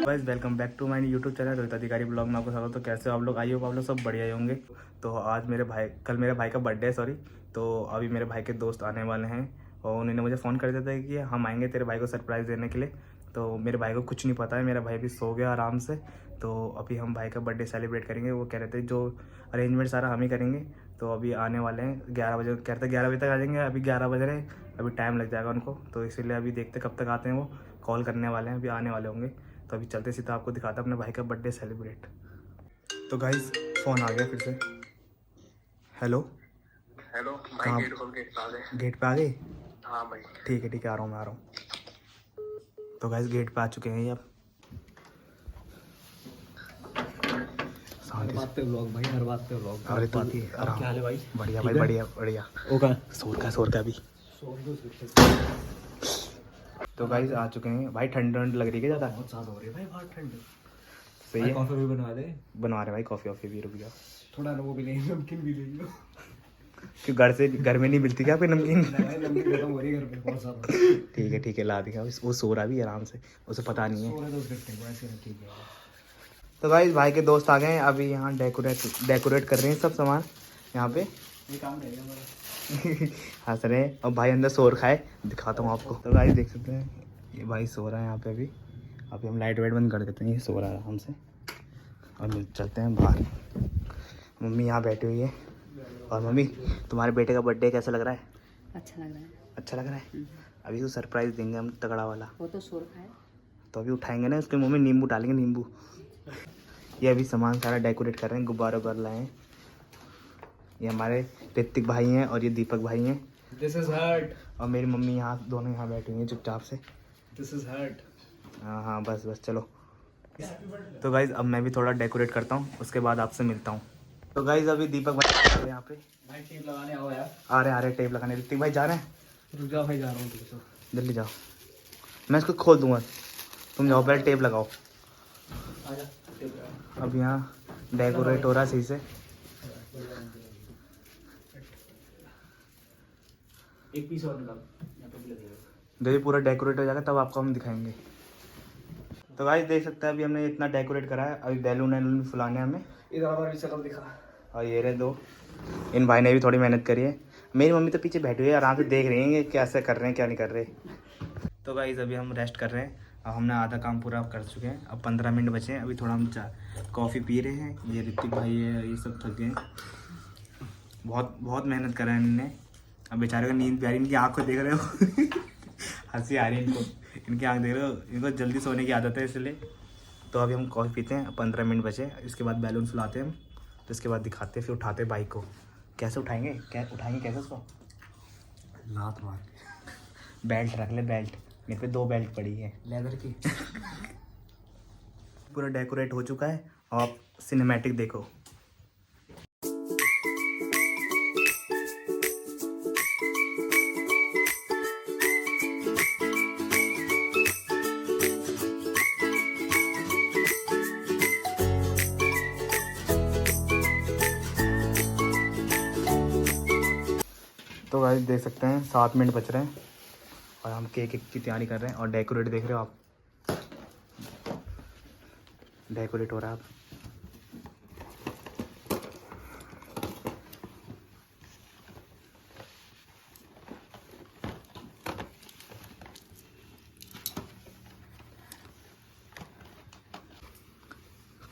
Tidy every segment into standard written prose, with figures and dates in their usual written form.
Guys welcome back to my YouTube channel Rohit Adhikari blog में आपको स्वागत है। तो कैसे हो आप लोग? आई होप आप लोग सब बढ़िया ही होंगे। तो आज कल मेरे भाई का बर्थडे है, सॉरी। तो अभी मेरे भाई के दोस्त आने वाले हैं और उन्होंने मुझे फ़ोन कर दिया था कि हम आएंगे तेरे भाई को सरप्राइज़ देने के लिए। तो मेरे भाई को कुछ नहीं पता है, मेरा भाई भी सो गया आराम से। तो अभी हम भाई का बर्थडे सेलिब्रेट करेंगे। वो कह रहे थे जो अरेंजमेंट सारा हम ही करेंगे। तो अभी आने वाले हैं 11 बजे, कह रहे थे 11 बजे तक आ जाएंगे। अभी 11 बज रहे हैं, अभी टाइम लग जाएगा उनको। तो इसीलिए अभी देखते कब तक आते हैं। वो कॉल करने वाले हैं, अभी आने वाले होंगे। तो अभी चलते सीधा आपको दिखाता अपने भाई का बर्थडे सेलिब्रेट। तो गाइस फ़ोन आ गया फिर से। हेलो हेलो भाई, कहाँ? गेट खोल के आ गए। गेट पे आ गए? हाँ भाई। ठीक है, आ रहा हूँ, मैं आ रहा हूँ। तो गाइस गेट पे आ चुके हैं ये अब। हर बात पे व्लॉग भाई, हर बात पे व्लॉग। अरे तो क्या हाल है भाई? बढ़िया ठीक भाई, है? बढ़िया बढ़िया। ओका शोर का भी। तो गाइस आ चुके हैं भाई। ठंड लग रही है क्या ज़्यादा? बहुत ज़्यादा हो रही है भाई, बहुत ठंड। सही भाई है, कॉफी भी बनवा दे। बनवा रहे भाई कॉफ़ी वॉफ़ी भी। रुक जाओ, थोड़ा ना वो भी ले, नमकीन भी ले लो। क्यों घर में नहीं मिलती क्या कोई नमकीन? भाई नमकीन खत्म हो रही है घर पे बहुत ज़्यादा। ठीक है ला दिया। वो सो रहा भी आराम से, उसे पता नहीं है। सो रहे तो उसके टाइम ऐसे ना, ठीक है। तो गाइस भाई के दोस्त आ गए हैं। अभी यहाँ डेकोरेट कर रहे हैं सब सामान यहाँ पे। ये काम रहेगा हमारा। हंस रहे हैं और भाई अंदर शोर खाए, दिखाता हूँ आपको। तो गाइस देख सकते हैं ये भाई सो रहा है यहाँ पे। अभी हम लाइट वाइट बंद कर देते हैं, ये सो रहा है आराम से। और चलते हैं बाहर। मम्मी यहाँ बैठी हुई है। और मम्मी, तुम्हारे बेटे का बर्थडे कैसा लग रहा है? अच्छा लग रहा है। अच्छा लग रहा है। अभी तो सरप्राइज़ देंगे हम तगड़ा वाला। वो तो शोर का है। तो अभी उठाएंगे ना, उसके मुँह में नींबू डालेंगे, नींबू। ये अभी सामान सारा डेकोरेट कर रहे हैं, गुब्बारे उब्बारे लाए हैं। ये हमारे ऋतिक भाई हैं और ये दीपक भाई हैं। This is hurt. और मेरी मम्मी यहाँ दोनों यहाँ बैठी हुई हैं चुपचाप से। This is hurt. हाँ बस चलो। तो गाइज़ अब मैं भी थोड़ा डेकोरेट करता हूँ, उसके बाद आपसे मिलता हूँ। तो गाइज़ अभी दीपक भाई यहाँ पे भाई टेप लगाने आओ यार। आ रहे टेप लगाने। ऋतिक भाई जा रहे हैं? रुक जाओ भाई, जा रहा हूँ। ठीक है, जल्दी जाओ, मैं इसको खोल दूँगा। तुम जाओ पहले टेप लगाओ। आजा टेप लगा। अब यहाँ डेकोरेट हो रहा है सही से। एक पीस और निकाल, यहाँ पे भी लगेगा। जब ये पूरा डेकोरेट हो जाएगा तब आपको हम दिखाएंगे। तो गाइस देख सकते हैं अभी हमने इतना डेकोरेट करा है। अभी बैलून वैलून फुलाने हमें। इधर हमारी शक्ल दिखा। और ये रहे दो, इन भाई ने भी थोड़ी मेहनत करी है। मेरी मम्मी तो पीछे बैठी हुई है, आराम से देख रही हैं कि कैसे कर रहे हैं क्या नहीं कर रहे। तो गाइस अभी हम रेस्ट कर रहे हैं। अब हमने आधा काम पूरा कर चुके हैं, अब 15 मिनट बचे हैं। अभी थोड़ा हम कॉफ़ी पी रहे हैं। ये ऋतिक भाई है, ये सब थक गए। बहुत मेहनत करा है इन्होंने। अब बेचारे को नींद प्यारी, इनकी आँख को देख रहे हो हंसी आ रही है इनको, इनकी आँख देख रहे हो। इनको जल्दी सोने की आदत है इसलिए। तो अभी हम कॉफ़ी पीते हैं, 15 मिनट बचे। इसके बाद बैलून फुलाते हैं हम। तो इसके बाद दिखाते हैं, फिर उठाते हैं बाइक को। कैसे उठाएंगे कैसे उसको? लात मार बेल्ट रख ले, बेल्ट मेरे पे 2 बेल्ट पड़ी है लेदर की। पूरा डेकोरेट हो चुका है। और आप सिनेमैटिक देखो। तो गाइस देख सकते हैं 7 मिनट बच रहे हैं और हम केक की तैयारी कर रहे हैं। और डेकोरेट देख रहे हो आप, डेकोरेट हो रहा है अब।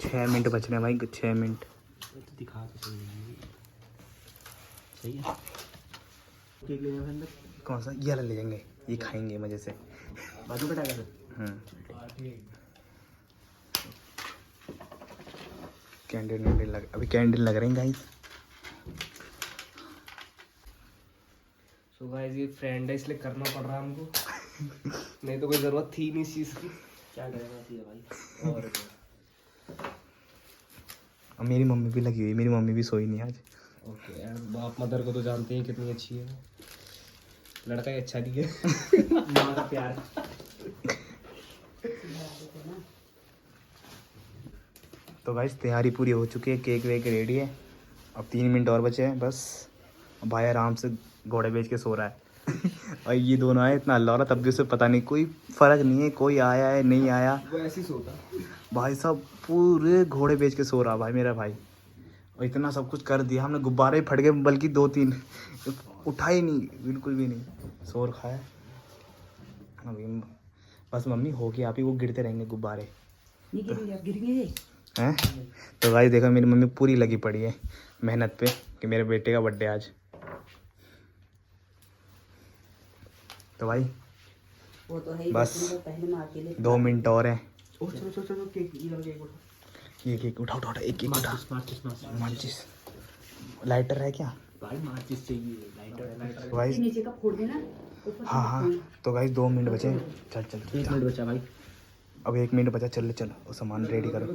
छः मिनट बच रहे हैं भाई, 6 मिनट। तो दिखा तो सही है। केक ले जाओ अंदर। कौन सा? ये वाला ले जाएंगे, ये खाएंगे मज़े से। बाजू कटाएगा सर। कैंडल लग, अभी कैंडल लग रही हैं गाइस। सो गाइस ये फ्रेंड है इसलिए करना पड़ रहा है हमको। नहीं तो कोई ज़रूरत थी नहीं इस चीज़ की। क्या करेगा थी भाई। और मेरी मम्मी भी लगी हुई, मेरी मम्मी भी सोई नहीं आज। ओके यार, बाप मदर को तो जानते हैं कितनी अच्छी है। लड़का ही अच्छा नहीं है। माँ का प्यार। तो गाइस तैयारी पूरी हो चुकी है, केक वेक रेडी है। अब 3 मिनट और बचे हैं बस। भाई आराम से घोड़े बेच के सो रहा है और ये दोनों आए, इतना हल्ला हो रहा, तब भी उसे पता नहीं, कोई फर्क नहीं है, कोई आया है नहीं आया। वो ऐसे ही सोता। भाई साहब पूरे घोड़े बेच के सो रहा भाई मेरा भाई। और इतना सब कुछ कर दिया हमने, गुब्बारे फट गए बल्कि 2-3, उठा ही नहीं, बिल्कुल भी नहीं, शोर खाया। अभी बस मम्मी हो गया, आप ही वो गिरते रहेंगे गुब्बारे हैं। तो भाई देखो मेरी मम्मी पूरी लगी पड़ी है मेहनत पे कि मेरे बेटे का बर्थडे आज। तो भाई वो तो है ही, बस पहले मैं अकेले 2 मिनट और है। चलो केक ये केक उठा एक उठा। माचिस लाइटर है क्या भाई? माचिस चाहिए, लाइटर। तो भाई? नीचे का फोड़ देना ऊपर से हाँ। तो भाई 2 मिनट बचे हैं। चल 1 मिनट बचा भाई। अब 1 मिनट बचा, चल और सामान रेडी करो।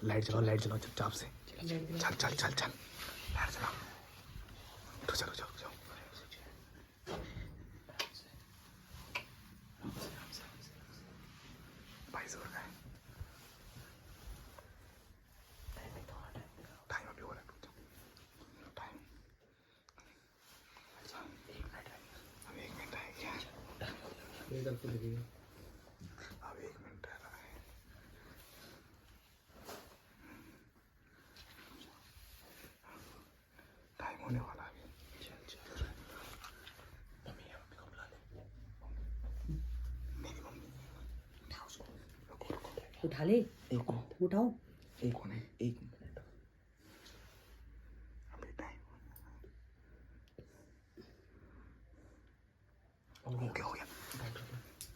लाइट जलाओ चुपचाप से। चल लाइट जलाओ। उठो चलो। भाई सो रहा है। टाइम अभी हो रहा है। टाइम अब 1 मिनट रह गया। अब 1 मिनट रह रहा है। टाइम होने वाला है। उठा ले, उठाओ। एक मिनट अभी टाइम हो गया।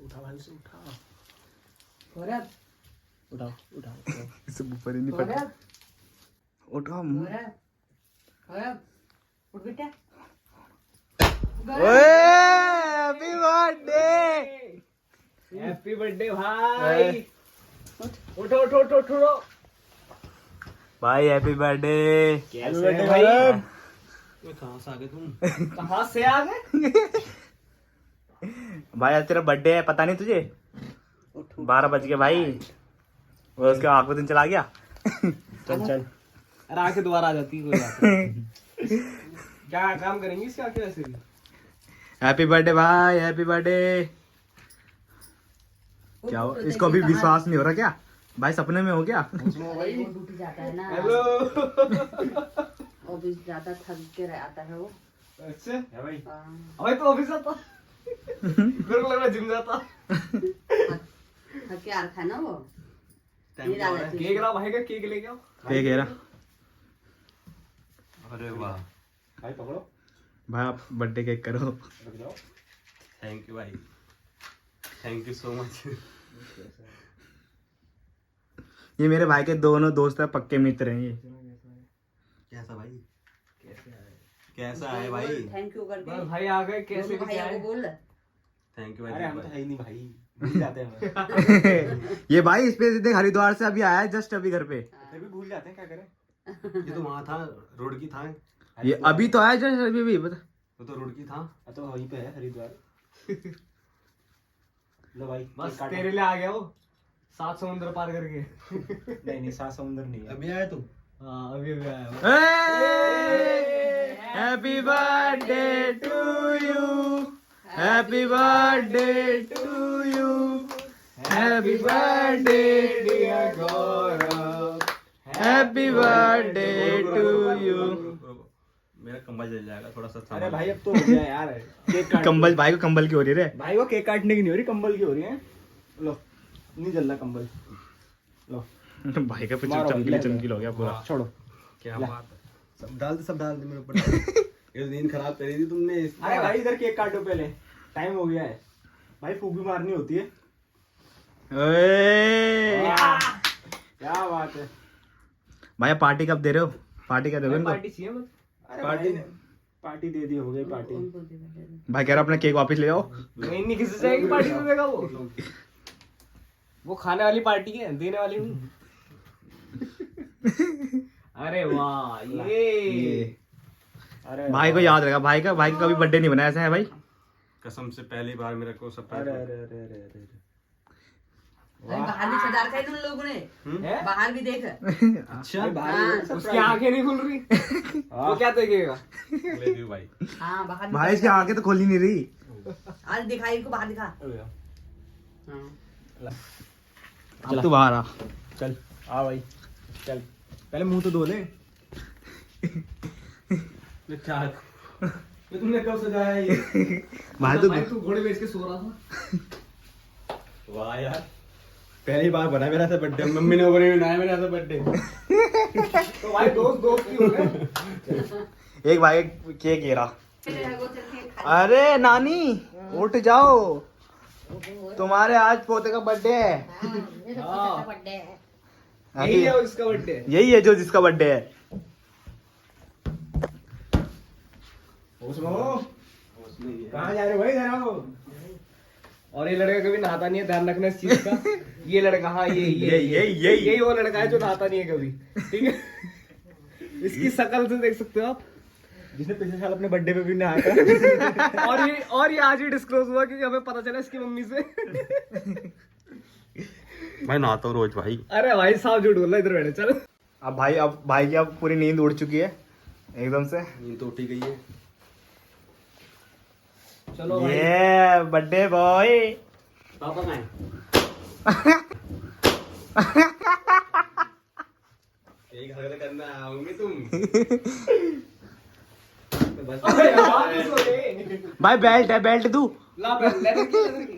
उठा भाई से, उठा। गौरव, उठाओ। इससे ऊपर ही नहीं पड़ता। गौरव, उठा। गौरव, उठ बेटा। Happy birthday. हैप्पी बर्थडे भाई। उठो। भाई हैप्पी बर्थडे। कैसे है भाई? कहाँ से आ गए तुम? कहाँ से आ गए? भाई आज तेरा बर्थडे है, पता नहीं तुझे? 12 बज गए भाई। वो उसके आखिरी दिन चला गया। चल। अरे आके दोबारा आ जाती है, कोई बात नहीं। क्या काम करेंगे इसके आके वैसे भी? हैप्पी बर्थडे भाई, हैप्पी बर्थडे। क्या हो, इसको अभी विश्वास नहीं हो रहा क्या? भाई सपने में हो गया? भाई वो ड्यूटी जाता है ना, हेलो। ऑफिस जाता, थक के आता है वो। अच्छा है भाई। हाँ, भाई तो ऑफिस आता। मेरे को लग रहा जिम जाता। थक के आ रखा है ना वो। नींद आ जाती है। केक ला भाई का, केक लेके आओ। क्या कह रहा? अरे वाह भाई पकड़ो। भाई आप बर्थडे केक करो। रुक जाओ। थैंक यू भाई, थैंक यू सो मच। ये मेरे भाई के दोनों दोस्त है, पक्के मित्र हैं ये। कैसा भाई? कैसा है भाई? थैंक यू करके बस भाई आ गए, कैसे दोनों भी क्या भाइयों है? को बोल। थैंक यू अरे भाई। हम तो है ही नहीं भाई, भूल जाते हैं। ये भाई इस पे हरिद्वार से अभी आया है, जस्ट अभी घर पे। फिर भी भूल जाते हैं, क्या करें? ये तो वहाँ था, रोड की था। ये अभी तो आया जस्ट अभी बता। वो तो रोड की था। तो वहीं पे है हरिद्वार। लो भाई बस बस तेरे लिए आ गया वो, 7 समुद्र पार करके। नहीं 7 समुद्र नहीं है। अभी आया तुम? हाँ अभी आया वो। Happy birthday to you, happy birthday to you, happy birthday dear Gaurav, happy birthday to you. मेरा कंबल जल जाएगा थोड़ा सा। अरे भाई अब तो हो गया यार, केक काट। कंबल भाई को कंबल की हो रही है रे। भाई वो केक काटने की नहीं हो रही, कंबल की हो रही है। लो नहीं जल रहा कंबल। लो भाई का मारो, ले, चमकीला हो गया पूरा। छोड़ो। क्या ला। बात है। सब डाल दे मेरे ऊपर। ये नींद खराब करी थी तुमने। अरे भाई इधर केक काटो पहले, टाइम हो गया है भाई, फूक भी मारनी होती है। क्या बात है भाई पार्टी कब दे रहे हो? पार्टी क्या दोगे इनको? पार्टी चाहिए मत। अरे पार्टी दे दी, हो गई पार्टी। उनको दे दे। भाई कह रहा अपना केक वापस ले जाओ। नहीं किसी से जाएगी पार्टी में देगा वो खाने वाली पार्टी है, देने वाली नहीं। अरे वाह ये अरे भाई को याद रहेगा, भाई का कभी बर्थडे नहीं बनाया ऐसा है भाई। कसम से पहली बार मेरे को अरे सरप्राइज। अरे अरे अरे अरे अरे बाहर भी सजा रखा है उन लोगों ने, हैं? बाहर भी देख। अच्छा उसकी आंखें नहीं खुल रही, वो क्या देखेगा? ले दियो भाई। हाँ बाहर भी भाई इसकी आंखें तो खोली नहीं रही। आज दिखा इनको, बाहर दिखा। हाँ। अब तू बाहर आ। चल आ भाई चल, पहले मुंह तो धो ले। चार ये तुमने कब सजाया ये? भाई तो तू घोड़े बेच के सो रहा था। वाह यार, पहली बार बना मेरा ऐसा बर्थडे, मम्मी ने बोले बनाया मेरा ऐसा बर्थडे। तो भाई दोस्त ही हो गए। एक भाई केक गिरा। अरे नानी उठ जाओ, तुम्हारे आज पोते का बर्थडे है। यही है उसका बर्थडे। यही है जो जिसका बर्थडे है। कहाँ जा रहे भाई? जरा और ये लड़का कभी नहाता नहीं है, ध्यान रखना इस चीज का। ये लड़का, हाँ यही यही वो लड़का है जो नहाता नहीं है कभी, ठीक है। इसकी शक्ल से देख सकते हो आप। जिसने पिछले साल अपने बर्थडे पे भी नहाया था। और ये आज ही डिस्क्लोज हुआ क्योंकि हमें पता चला इसकी मम्मी से। मैं नहाता हूँ रोज भाई। अरे भाई साहब झूठ बोल रहा, इधर बैठे चल। अब भाई की अब पूरी नींद उड़ चुकी है एकदम से। नींद तो उठी गई है। चलो भाई, ये बर्थडे बॉय। पापा कहाँ है? यही हरकत करना आओगे तुम। अरे यार, किस हो गए? भाई बेल्ट है, बेल्ट दू। ला लेदर की।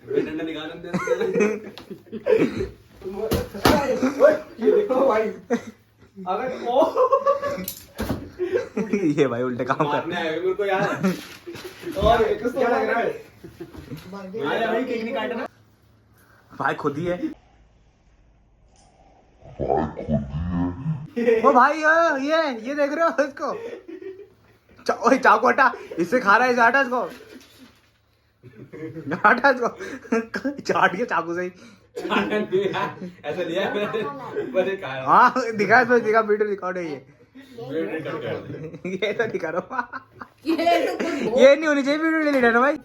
डंडा निकाल दे। ये देखो भाई, अगर ओ ये भाई उल्टे काम कर। मारने आए मेरे को यार। और किस क्या लग रहा है? आया भाई, केक नहीं काटना। भाई खुद ही है। ओ भाई ये देख रहे हो इसको? ओए चाकू हटा, इससे खा रहा है, इसे हटा इसको, हटा इसको। चाट के चाकू से ही। ऐसा लिया है मैंने, बड़े कहा हाँ दिखा, इसमें दिखा, वीडियो रिकॉर्ड है ये। वेट कट कर दे। ये तो दिखा रहा हूँ। ये तो कुछ ये नहीं होनी चाहिए वीडियो डिलीट है ना भाई।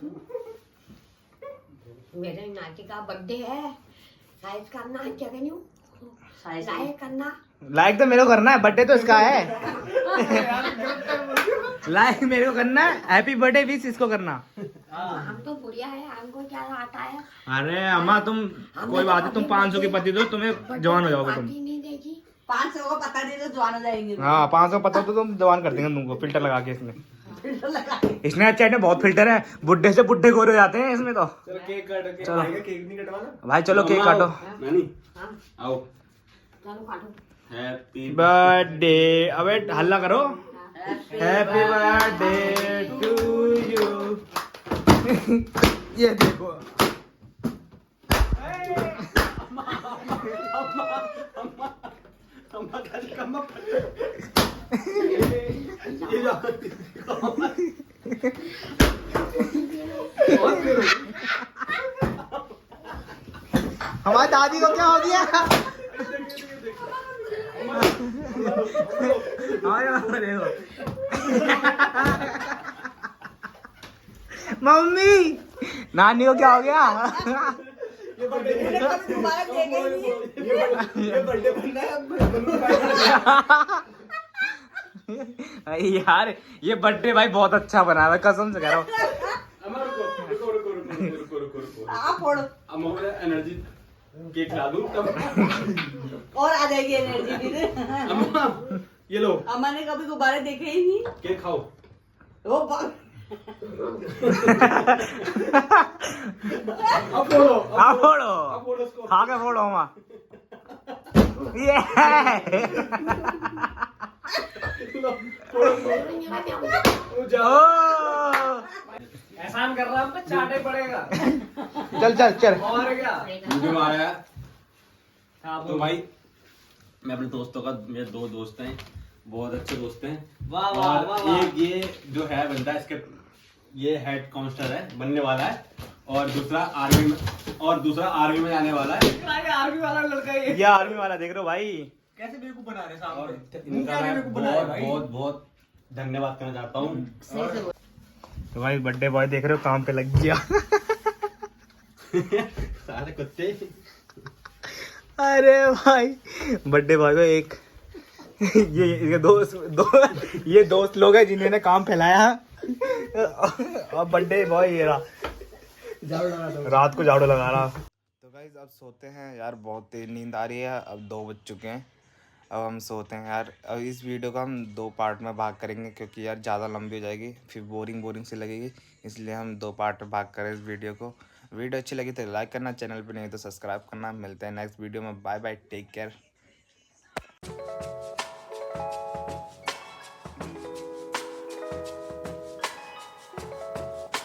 मेरे नाती का बर्थडे है, शायद करना है, क्या कहनी हूँ, साइज लाइक करना। लाइक तो मेरे को करना है, बर्थडे तो इसका है। लाइक मेरे को करना है, हैप्पी बर्थडे विश इसको करना। हम तो बुढ़िया है, हमको क्या आता है। अरे अम्मा तुम कोई बात नहीं, तुम 500 की पति दो, तुम्हें जवान हो जाओगे तुम। पार्टी नहीं देगी। 500 को पता दे तो जवान हो जाएंगे। हाँ 500 पता तो तुम जवान कर देंगे तुमको, फिल्टर लगा के इसमें। फिल्टर लगा के। स्नैपचैट में बहुत फिल्टर है, बुड्ढे से बुड्ढे गोरे हो जाते हैं इसमें तो। चलो केक काटो, केक चलो। खाएगा, केक नहीं कटवाना। भाई चलो केक काटो। नानी हाँ, आओ। चलो काटो। हैप्पी बर्थडे, अबे हल्ला करो। Happy birthday to you. ये देखो हमारी दादी को क्या हो गया? देखो मम्मी, नानी को क्या हो गया? दोबारा देखे ही नहीं। ये बर्थडे बनना है। यार ये बर्थडे भाई बहुत अच्छा बना है, कसम से कह रहा हूँ। अम्मा रुको। आप फोड़ो अम्मा को एनर्जी केक ला दूं तब। और आ जाएगी एनर्जी भी। अम्मा ये लो अम्मा ने कभी गुब्बारे देखे ही नहीं। केक खाओ। वो बात अब फोड़ो हाँ फोड़ो, अब फोड़ो इसको। खा के फोड़ो माँ। ये लो, फोड़ो। जाओ। एहसान कर रहा हूँ, चाटे पड़ेगा। चल और क्या? मुझे मारा। हाँ, तो भाई मैं अपने दोस्तों का, मेरे 2 दोस्त हैं, बहुत अच्छे दोस्त हैं। वाह वाह और वाह वाह। एक ये जो है बंदा, इसके ये हेड कांस्टेबल है, बनने वाला है। और दूसरा आर्मी में जाने वाला है। आर्मी वाला लड़का ये। आर्मी वाला देख रहे हो भाई। कैसे बेवकूफ बना रहे साहब। और मुंह इनका क्या मैं बेवकूफ बना रहे भाई? बहुत धन्यवाद करना चाहता हूँ। सही से बोल। तो भाई बर्थडे बॉय देख रहे हो काम पे लग गया। सारे कुत्ते। अरे भाई बर्थडे बॉय को एक ये दोस्त लोग हैं जिन्होंने काम फैलाया और बर्थडे बॉय ये रहा झाड़ू लगा दो। रात को झाड़ू लगा रहा। तो गाइस अब सोते हैं यार, बहुत तेज नींद आ रही है। अब 2 बज चुके हैं, अब हम सोते हैं यार। अब इस वीडियो को हम 2 पार्ट में भाग करेंगे क्योंकि यार ज़्यादा लंबी हो जाएगी, फिर बोरिंग सी लगेगी, इसलिए हम 2 पार्ट में भाग करें इस वीडियो को। वीडियो अच्छी लगी तो लाइक करना, चैनल पर नहीं तो सब्सक्राइब करना। मिलते हैं नेक्स्ट वीडियो में। Bye bye, take care.